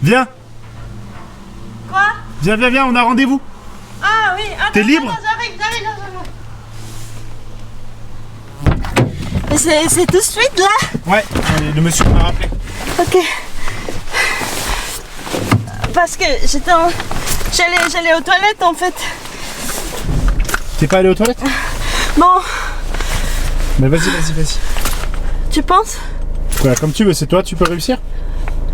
Viens. Quoi? Viens, on a rendez-vous. Ah oui, attends. T'es libre? J'arrive. C'est tout de suite là? Ouais, le monsieur m'a rappelé. Ok. Parce que j'allais aux toilettes en fait. T'es pas allé aux toilettes? Bon, Mais vas-y. tu penses? Voilà, comme tu veux, c'est toi, tu peux réussir?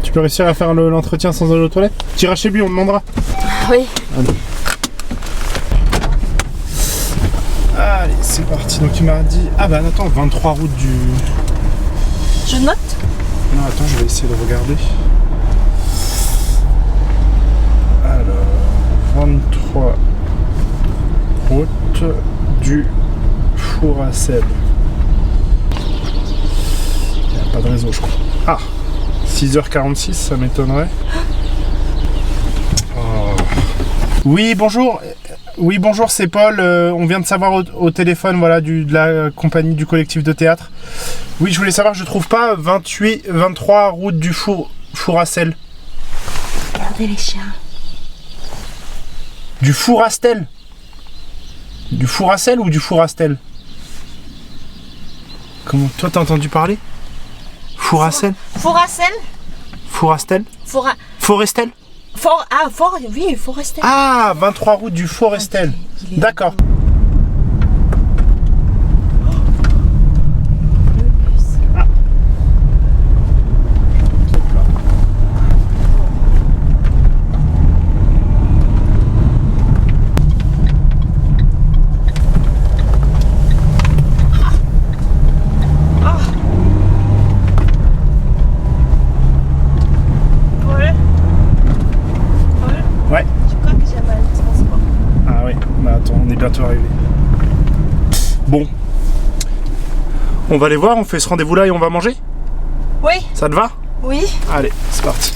Tu peux réussir à faire l'entretien sans aller aux toilettes? T'iras chez lui, on demandera. Oui. Allez, c'est parti. Donc il m'a dit... Ah bah attends, 23 route du... Je note? Non, attends, je vais essayer de regarder. Alors... 23 route du Four à Sel. Il n'y a pas de réseau, je crois. Ah, 6h46, ça m'étonnerait. Oh. Oui, bonjour, c'est Paul. On vient de savoir au téléphone, voilà, de la compagnie du collectif de théâtre. Oui, je voulais savoir, je trouve pas 23 route du Four à Sel. Regardez les chiens. Du Four à Sel? Du Four à Sel ou du Four à Sel? Comment? Toi, t'as entendu parler? Four à Sel? Forastel? Four à Sel? Forestel? Oui, Forestel. Ah, 23 route du Forestel. Okay, d'accord. Ah. Ouais. Je crois que j'ai mal au transport. Ah oui, bah attends, on est bientôt arrivé. Bon. On va aller voir, on fait ce rendez-vous là et on va manger? Oui. Ça te va? Oui. Allez, c'est parti.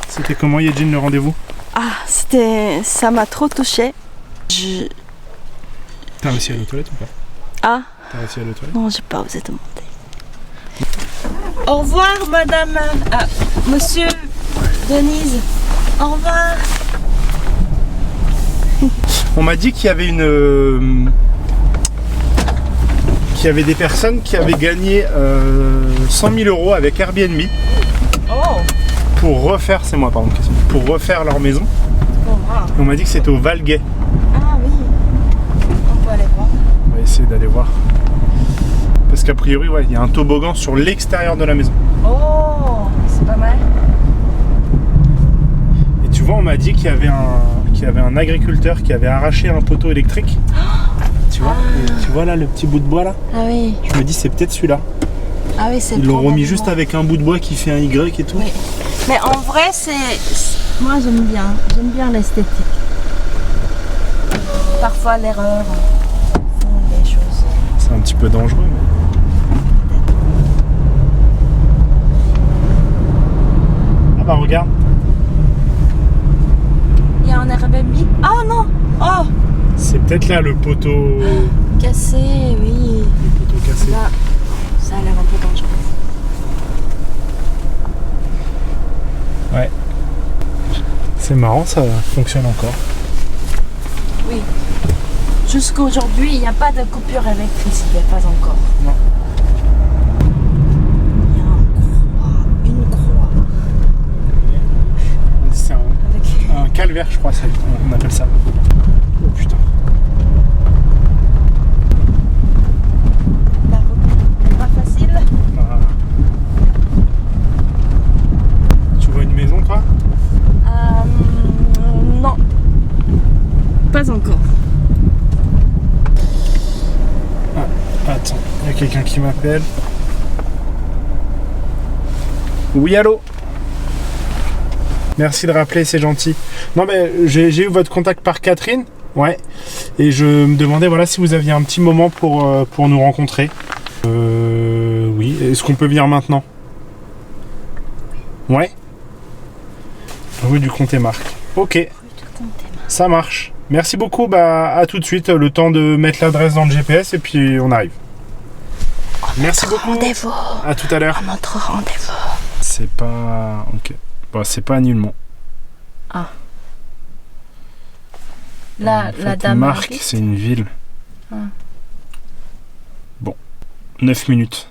C'était comment, Yejin, le rendez-vous? Ah, ça m'a trop touchée. T'as réussi à aller aux toilettes ou pas? Ah, T'as réussi à aller aux toilettes? non, j'ai pas osé demander. Au revoir, madame. Monsieur Denise. Au revoir. On m'a dit qu'il y avait qu'il y avait des personnes qui avaient gagné 100 000 € avec Airbnb Oh. pour refaire, c'est moi pardon, pour refaire leur maison. Au revoir. Et on m'a dit que c'était au Valguet. Ah oui. On peut aller voir. On va essayer d'aller voir. Parce qu'a priori, ouais, il y a un toboggan sur l'extérieur de la maison. Oh, c'est pas mal. Et tu vois, on m'a dit qu'il y avait un agriculteur qui avait arraché un poteau électrique. Tu vois, et tu vois là le petit bout de bois là? Ah oui. Je me dis c'est peut-être celui-là. Ah oui, c'est Ils l'ont remis probablement. juste avec un bout de bois qui fait un Y et tout. Oui. Mais en vrai, moi j'aime bien l'esthétique. Parfois l'erreur font les choses. C'est un petit peu dangereux. Ah bah regarde. Il y a un Airbnb. Oh non. Oh, C'est peut-être là le poteau. cassé, oui. Le poteau cassé. Là, ça a l'air un peu dangereux. Ouais. C'est marrant, ça fonctionne encore. Oui. Jusqu'à aujourd'hui, il n'y a pas de coupure d'électricité, pas encore. Non. Il y a une croix. C'est Avec... un calvaire, je crois, on appelle ça. Oh putain. La route n'est pas facile. Ah. Tu vois une maison, toi? Non. Pas encore. Ah, attends, il y a quelqu'un qui m'appelle. Oui, allô? Merci de rappeler, c'est gentil. Non, mais j'ai eu votre contact par Catherine. Ouais. Et je me demandais, voilà, si vous aviez un petit moment pour nous rencontrer. Oui. Est-ce qu'on peut venir maintenant? Ouais. Rue du Comté-Marc. Ok. Ça marche. Merci beaucoup. Bah, à tout de suite. Le temps de mettre l'adresse dans le GPS et puis on arrive. Merci beaucoup. Rendez-vous. À tout à l'heure. À notre rendez-vous. C'est pas... Ok. Bon, c'est pas nullement. La dame. Marc, c'est une ville. Ah. Bon. 9 minutes.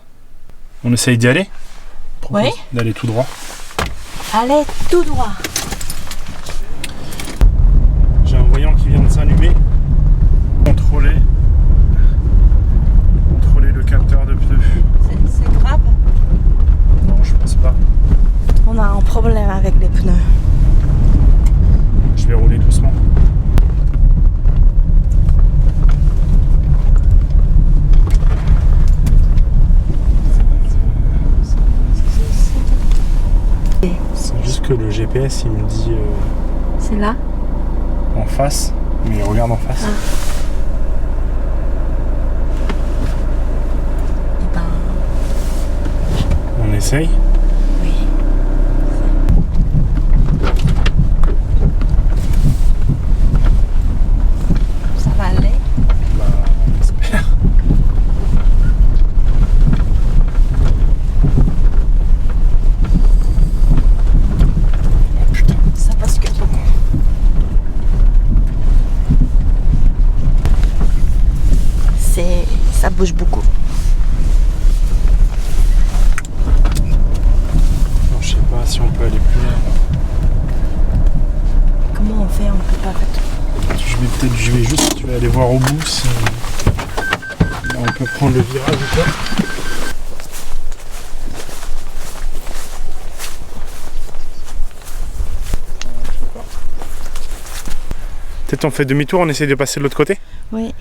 On essaye d'y aller? Oui. D'aller tout droit. Allez, tout droit. J'ai un voyant qui vient de s'allumer. Contrôler le capteur de pneus. C'est grave. Non, je pense pas. On a un problème avec les pneus. Je vais rouler doucement. C'est juste que le GPS il me dit C'est là? en face, mais regarde en face. Eh ben, On essaye. oui. Ça va aller? Bah, on espère. Oh putain. Ça passe que beaucoup. Ça bouge beaucoup. Non, je sais pas si on peut aller plus loin. Comment on fait? On peut pas faire. Je vais aller voir au bout si on peut prendre le virage ou pas. Peut-être on fait demi-tour, on essaie de passer de l'autre côté? Oui.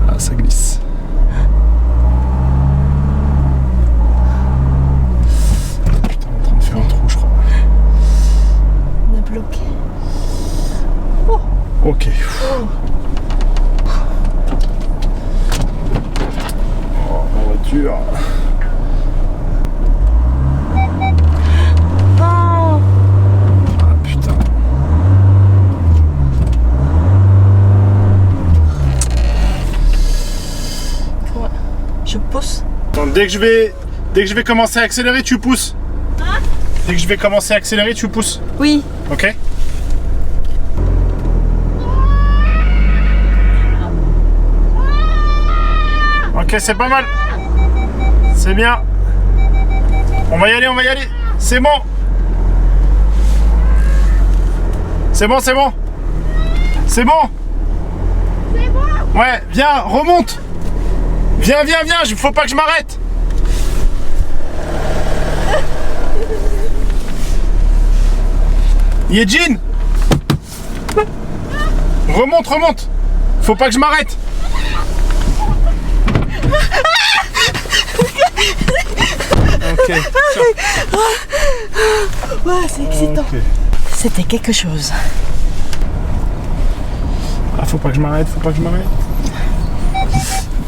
Ah, ça glisse. Putain, on est en train de faire un trou, je crois. On est bloqué. Ok. Oh, ma voiture. Bon. Ah putain. Comment? Je pousse. Donc, dès que je vais commencer à accélérer, tu pousses. Dès que je vais commencer à accélérer, tu pousses. Oui. Ok? Ok, c'est pas mal. C'est bien. On va y aller, on va y aller. C'est bon. C'est bon, c'est bon. C'est bon. C'est bon. Ouais, viens, remonte. Viens, faut pas que je m'arrête. Yejin. Remonte. Faut pas que je m'arrête. Ok. Ouais, c'est excitant. Ok. C'était quelque chose. Ah, faut pas que je m'arrête.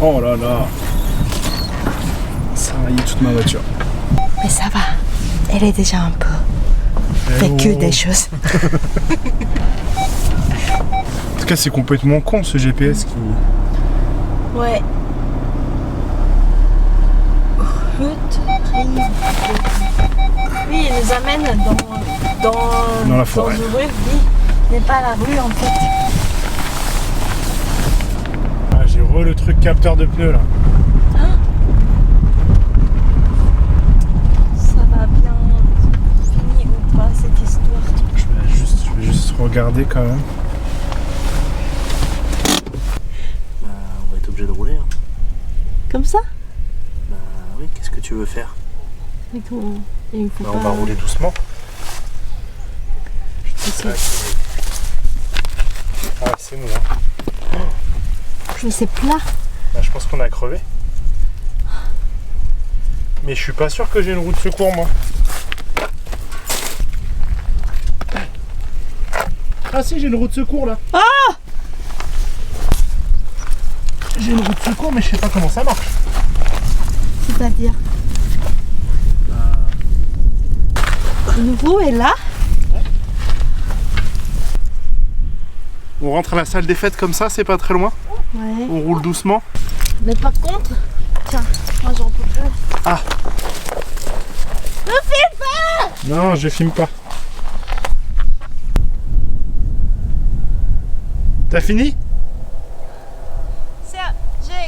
Oh là là. Ça raye toute ma voiture. Mais ça va. Elle est déjà un peu vécu des choses. En tout cas, c'est complètement con ce GPS qui... Ouais. Route, rive. Oui, il nous amène dans la forêt. Dans une rue, oui. N'est pas la rue en fait. Ah, j'ai le truc capteur de pneus là. Ça va bien finir ou pas cette histoire? Je vais juste regarder quand même. On va être obligé de rouler. Hein. Comme ça? Bah oui, qu'est-ce que tu veux faire? Mais comment? Il faut Bah, pas... on va rouler doucement. Ah, c'est mou. Hein. Mais c'est plat. Bah, je pense qu'on a crevé. Mais je suis pas sûr que j'ai une roue de secours moi. Ah si, j'ai une roue de secours là. Ah! J'ai une roue de secours mais je sais pas comment ça marche. C'est-à-dire? Il nous roue est là. On rentre à la salle des fêtes comme ça, c'est pas très loin. Ouais. On roule doucement. Mais par contre, tiens, moi j'en peux plus. Ah. Ne filme pas! Non, je filme pas. T'as fini?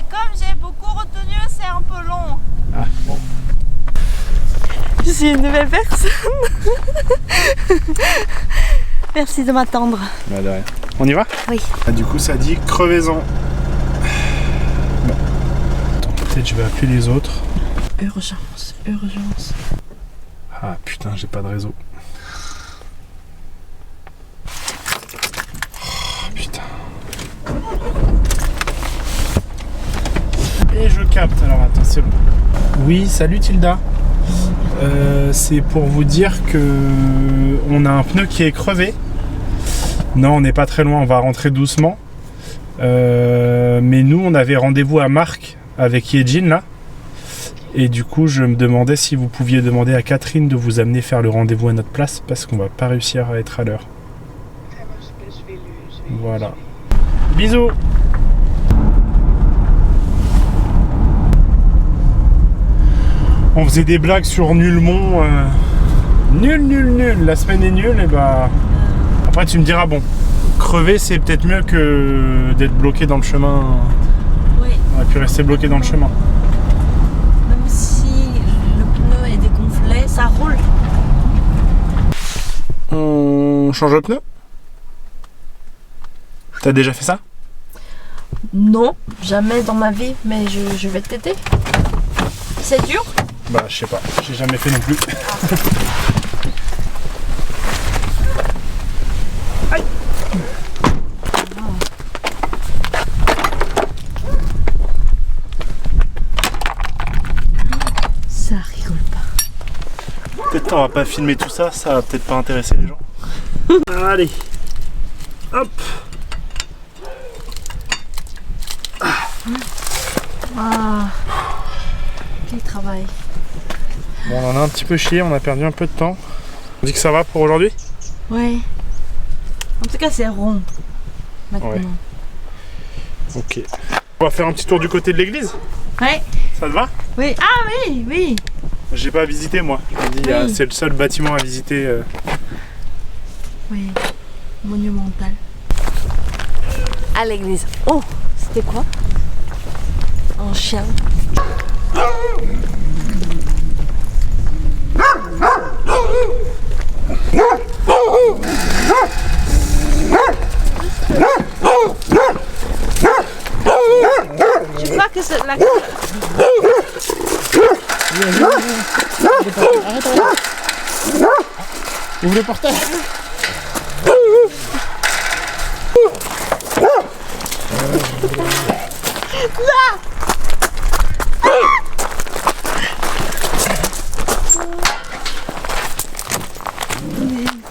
Comme j'ai beaucoup retenu, c'est un peu long. Ah, bon. Je suis une nouvelle personne. Merci de m'attendre. Bah de rien. On y va? Oui. Ah, du coup, ça dit crevaison. Bon. Attends, peut-être je vais appeler les autres. Urgence, urgence. Ah putain, j'ai pas de réseau. Oh, putain. Et je capte, alors attends, c'est bon. Oui, salut Tilda. C'est pour vous dire que on a un pneu qui est crevé. Non, on n'est pas très loin, on va rentrer doucement. Mais nous, on avait rendez-vous à Marc avec Yejin là. Et du coup, je me demandais si vous pouviez demander à Catherine de vous amener faire le rendez-vous à notre place parce qu'on va pas réussir à être à l'heure. Voilà. Bisous. On faisait des blagues sur Nulmont. Nul. La semaine est nulle. Et bah. Après, tu me diras, bon, crever, c'est peut-être mieux que d'être bloqué dans le chemin. Oui. On a pu rester bloqué dans le chemin. Même si le pneu est dégonflé, ça roule. On change le pneu? T'as déjà fait ça? Non, jamais dans ma vie, mais je vais t'aider. C'est dur? Bah, je sais pas. J'ai jamais fait non plus. Aïe. Ça rigole pas. Peut-être qu'on va pas filmer tout ça, ça va peut-être pas intéresser les gens. Allez. Hop. Ah, quel travail. Bon, on en a un petit peu chié, on a perdu un peu de temps. On dit que ça va pour aujourd'hui? Ouais. En tout cas, c'est rond. Maintenant. Ouais. Ok. On va faire un petit tour du côté de l'église? Ouais. Ça te va? Oui. Ah oui, oui. J'ai pas visité moi. Je me dis, Oui. c'est le seul bâtiment à visiter. Oui. Monumental. À l'église. Oh, c'était quoi? Un chien. Tu crois que c'est la... Ouvre le portail.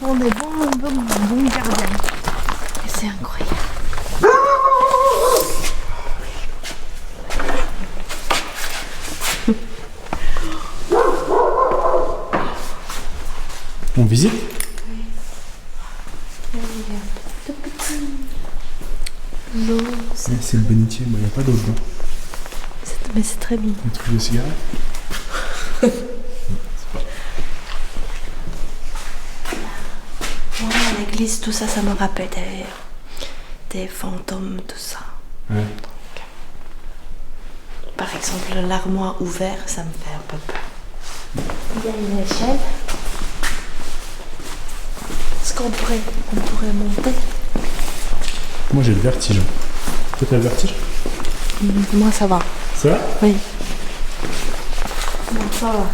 On est bon gardien. Et c'est incroyable. On visite? L'eau, C'est le bénitier, il n'y a pas d'eau dedans. mais c'est très bien. Un truc de cigarette? Moi, à l'église, tout ça, ça me rappelle des fantômes, tout ça. Ouais. Par exemple, l'armoire ouverte, ça me fait un peu peur. Il y a une échelle. Est-ce qu'on pourrait monter? Moi j'ai le vertige. Toi t'as le vertige? Moi, ça va. Ça va? Oui. Bon, ça va.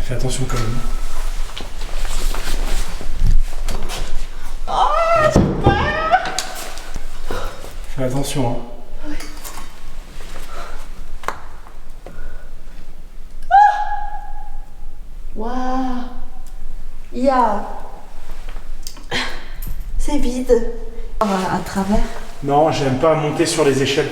Fais attention quand même. Fais attention hein. Waouh! Il y a... C'est vide. À travers. Non, j'aime pas monter sur les échelles.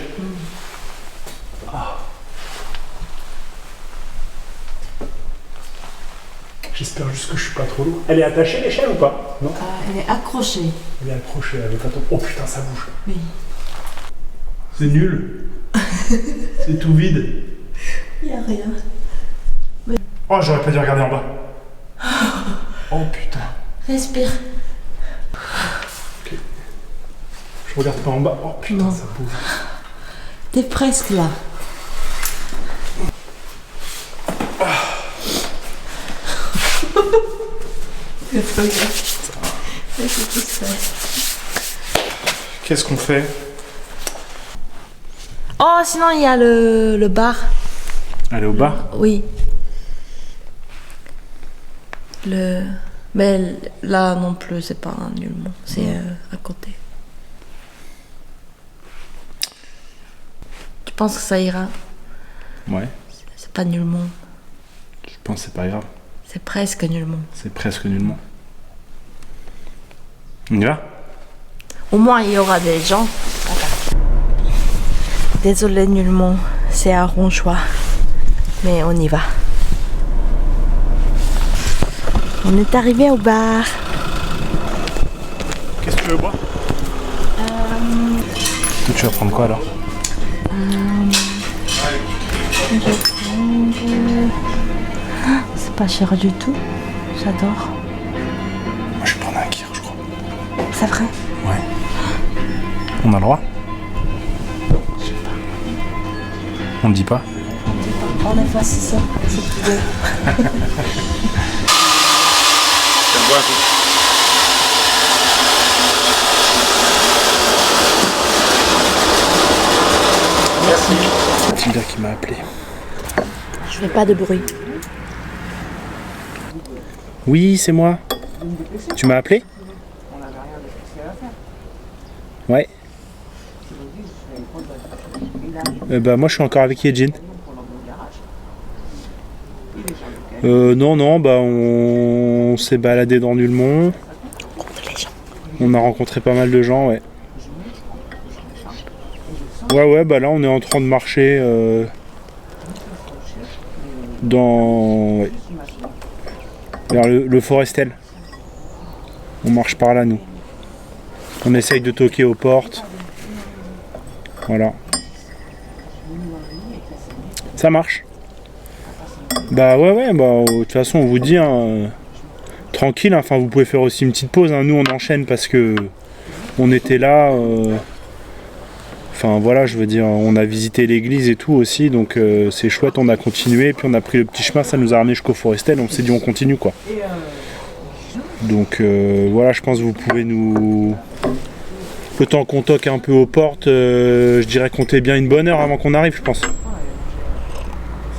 J'espère juste que je suis pas trop lourd. Elle est attachée l'échelle ou pas? Non. Elle est accrochée. Elle est accrochée, elle veut pas tomber. Oh putain, ça bouge. Oui. C'est nul. C'est tout vide. Il n'y a rien. Oh, j'aurais pas dû regarder en bas. Oh putain. Respire. Ok. Je regarde pas en bas. Oh putain, Non. ça bouge. T'es presque là. Qu'est-ce qu'on fait? Oh, sinon il y a le bar. Aller au bar? Oui. Mais là non plus, c'est pas un nullement. C'est à côté. Tu penses que ça ira? Ouais. C'est pas nullement. Je pense que c'est pas grave. C'est presque nullement. C'est presque nullement. On y va? Au moins il y aura des gens. Désolé nullement, c'est un rond choix. Mais on y va. On est arrivé au bar. Qu'est-ce que tu veux boire? Tu vas prendre quoi alors? Je vais prendre... C'est pas cher du tout. J'adore. Moi je vais prendre un kir, je crois. C'est vrai? Ouais. On a le droit? Je sais pas. On ne dit pas? On efface ça. C'est plus bien. Merci. Mathilda qui m'a appelé. Je fais pas de bruit. Oui, c'est moi. Tu m'as appelé? Ouais. Bah moi je suis encore avec Yejin. Non, bah on s'est baladé dans Nulmont. On a rencontré pas mal de gens, ouais. Ouais, bah là on est en train de marcher ouais, vers le Forestel. On marche par là, nous. On essaye de toquer aux portes. Voilà. Ça marche. Bah ouais, bah de toute façon on vous dit, hein, tranquille, hein, enfin vous pouvez faire aussi une petite pause, hein. Nous on enchaîne parce que on était là, enfin voilà, je veux dire, on a visité l'église et tout aussi, donc c'est chouette, on a continué, puis on a pris le petit chemin, ça nous a ramené jusqu'au Forestel, on s'est dit on continue quoi. Donc voilà, je pense que vous pouvez nous... Le temps qu'on toque un peu aux portes, je dirais compter bien une bonne heure avant qu'on arrive, je pense.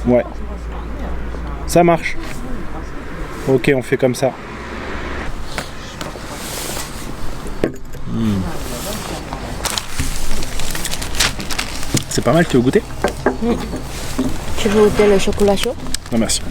Ouais. Ça marche. Ok, on fait comme ça. C'est pas mal, tu veux goûter? Tu veux goûter le chocolat chaud? Non, merci.